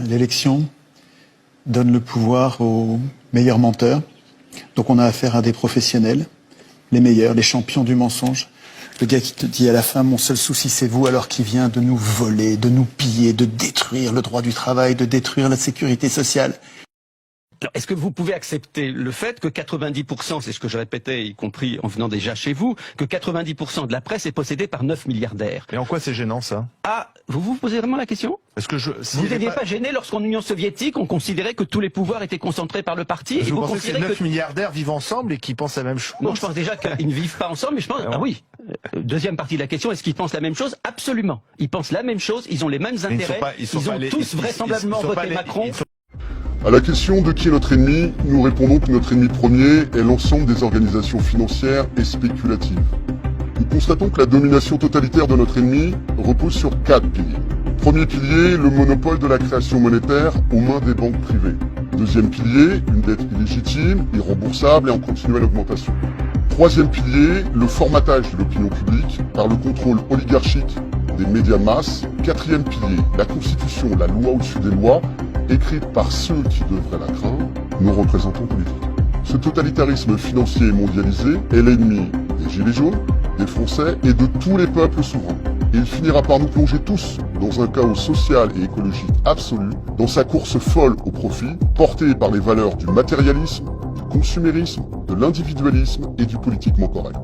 L'élection donne le pouvoir aux meilleurs menteurs. Donc on a affaire à des professionnels, les meilleurs, les champions du mensonge. Le gars qui te dit à la fin, mon seul souci c'est vous, alors qu'il vient de nous voler, de nous piller, de détruire le droit du travail, de détruire la sécurité sociale. Alors, est-ce que vous pouvez accepter le fait que 90%, c'est ce que je répétais, y compris en venant déjà chez vous, que 90% de la presse est possédée par 9 milliardaires? Et en quoi c'est gênant, ça? Ah, vous vous posez vraiment la question? Est-ce que vous n'étiez pas gêné lorsqu'en Union soviétique, on considérait que tous les pouvoirs étaient concentrés par le parti? Vous pensez que ces 9 milliardaires vivent ensemble et qui pensent la même chose? Non, je pense déjà qu'ils ne vivent pas ensemble, mais je pense... Ah oui. Deuxième partie de la question, est-ce qu'ils pensent la même chose? Absolument. Ils pensent la même chose, ils ont les mêmes intérêts, ils ont tous vraisemblablement voté Macron. À la question de qui est notre ennemi, nous répondons que notre ennemi premier est l'ensemble des organisations financières et spéculatives. Nous constatons que la domination totalitaire de notre ennemi repose sur 4 piliers. Premier pilier, le monopole de la création monétaire aux mains des banques privées. Deuxième pilier, une dette illégitime, irremboursable et en continuelle augmentation. Troisième pilier, le formatage de l'opinion publique par le contrôle oligarchique des médias de masse. Quatrième pilier, la Constitution, la loi au-dessus des lois, écrite par ceux qui devraient la craindre, nos représentants politiques. Ce totalitarisme financier et mondialisé est l'ennemi des Gilets jaunes, des Français et de tous les peuples souverains. Et il finira par nous plonger tous dans un chaos social et écologique absolu, dans sa course folle au profit, portée par les valeurs du matérialisme, du consumérisme, de l'individualisme et du politiquement correct.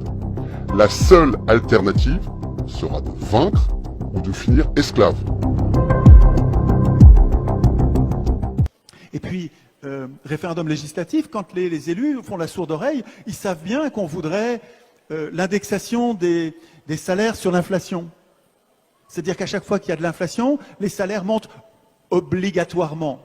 La seule alternative sera de vaincre ou de finir esclave. Et puis, référendum législatif, quand les élus font la sourde oreille, ils savent bien qu'on voudrait l'indexation des salaires sur l'inflation. C'est-à-dire qu'à chaque fois qu'il y a de l'inflation, les salaires montent obligatoirement.